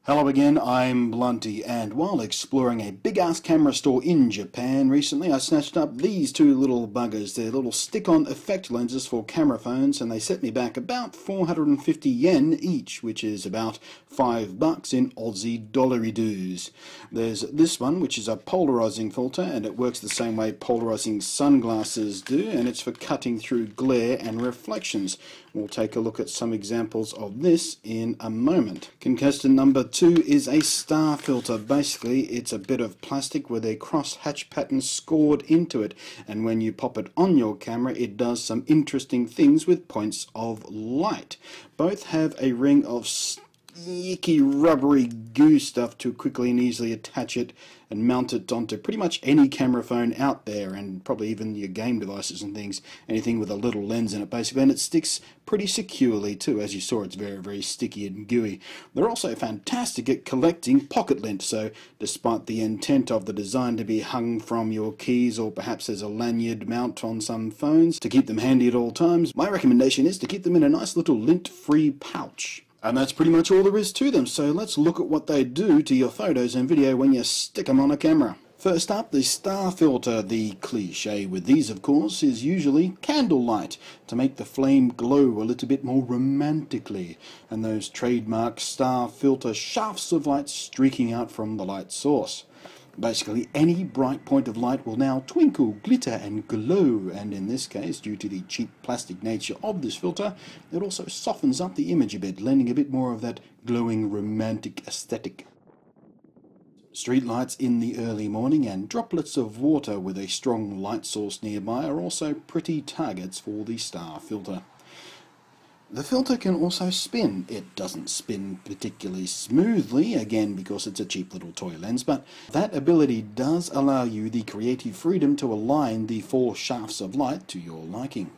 Hello again, I'm Blunty, and while exploring a big-ass camera store in Japan recently, I snatched up these two little buggers. They're little stick-on effect lenses for camera phones, and they set me back about 450 yen each, which is about $5 in Aussie dollary doos. There's this one, which is a polarizing filter, and it works the same way polarizing sunglasses do, and it's for cutting through glare and reflections. We'll take a look at some examples of this in a moment. Contestant number 2 is a star filter. Basically, it's a bit of plastic with a cross-hatch pattern scored into it, and when you pop it on your camera, it does some interesting things with points of light. Both have a ring of sticky rubbery goo stuff to quickly and easily attach it and mount it onto pretty much any camera phone out there, and probably even your game devices and things, anything with a little lens in it basically, and it sticks pretty securely too. As you saw, it's very sticky and gooey. They're also fantastic at collecting pocket lint, so despite the intent of the design to be hung from your keys, or perhaps as a lanyard mount on some phones to keep them handy at all times, my recommendation is to keep them in a nice little lint-free pouch. And that's pretty much all there is to them, so let's look at what they do to your photos and video when you stick them on a camera. First up, the star filter. The cliche with these, of course, is usually candlelight, to make the flame glow a little bit more romantically, and those trademark star filter shafts of light streaking out from the light source. Basically, any bright point of light will now twinkle, glitter and glow, and in this case, due to the cheap plastic nature of this filter, it also softens up the image a bit, lending a bit more of that glowing romantic aesthetic. Street lights in the early morning and droplets of water with a strong light source nearby are also pretty targets for the star filter. The filter can also spin. It doesn't spin particularly smoothly, again because it's a cheap little toy lens, but that ability does allow you the creative freedom to align the 4 shafts of light to your liking.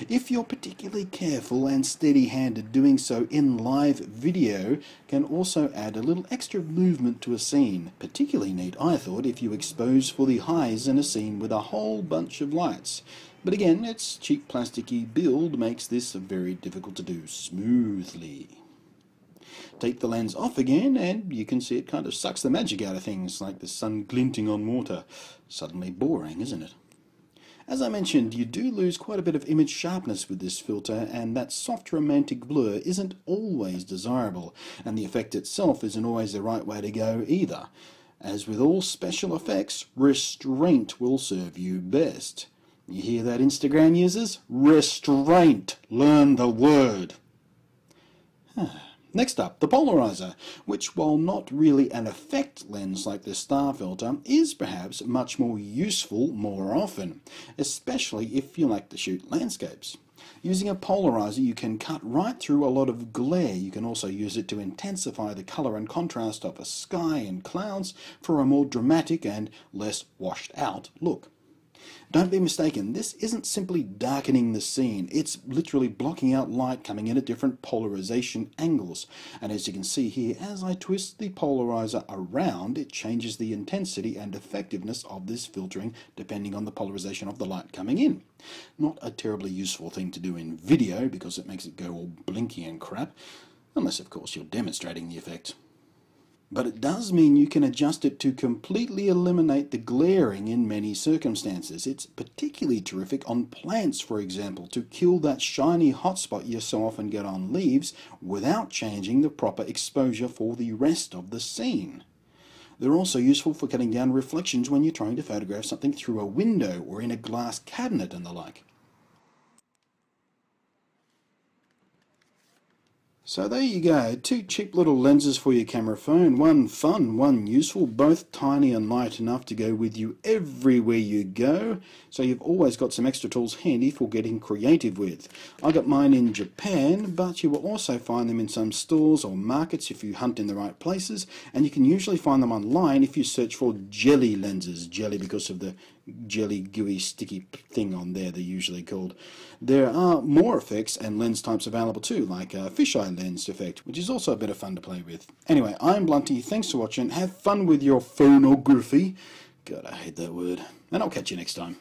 If you're particularly careful and steady-handed, doing so in live video can also add a little extra movement to a scene. Particularly neat, I thought, if you expose for the highs in a scene with a whole bunch of lights. But again, its cheap plasticky build makes this very difficult to do smoothly. Take the lens off again and you can see it kind of sucks the magic out of things, like the sun glinting on water. Suddenly boring, isn't it? As I mentioned, you do lose quite a bit of image sharpness with this filter, and that soft romantic blur isn't always desirable, and the effect itself isn't always the right way to go either. As with all special effects, restraint will serve you best. You hear that, Instagram users? Restraint. Learn the word. Next up, the polarizer, which, while not really an effect lens like the star filter, is perhaps much more useful more often, especially if you like to shoot landscapes. Using a polarizer, you can cut right through a lot of glare. You can also use it to intensify the color and contrast of a sky and clouds for a more dramatic and less washed out look. Don't be mistaken, this isn't simply darkening the scene, it's literally blocking out light coming in at different polarization angles. And as you can see here, as I twist the polarizer around, it changes the intensity and effectiveness of this filtering depending on the polarization of the light coming in. Not a terribly useful thing to do in video because it makes it go all blinky and crap, unless of course you're demonstrating the effect. But it does mean you can adjust it to completely eliminate the glaring in many circumstances. It's particularly terrific on plants, for example, to kill that shiny hotspot you so often get on leaves without changing the proper exposure for the rest of the scene. They're also useful for cutting down reflections when you're trying to photograph something through a window or in a glass cabinet and the like. So there you go, 2 cheap little lenses for your camera phone, one fun, one useful, both tiny and light enough to go with you everywhere you go, so you've always got some extra tools handy for getting creative with. I got mine in Japan, but you will also find them in some stores or markets if you hunt in the right places, and you can usually find them online if you search for jelly lenses. Jelly because of the jelly gooey sticky thing on there they're usually called. There are more effects and lens types available too, like a fisheye lens effect, which is also a bit of fun to play with. Anyway, I'm Blunty, thanks for watching, have fun with your phoneography. God, I hate that word, and I'll catch you next time.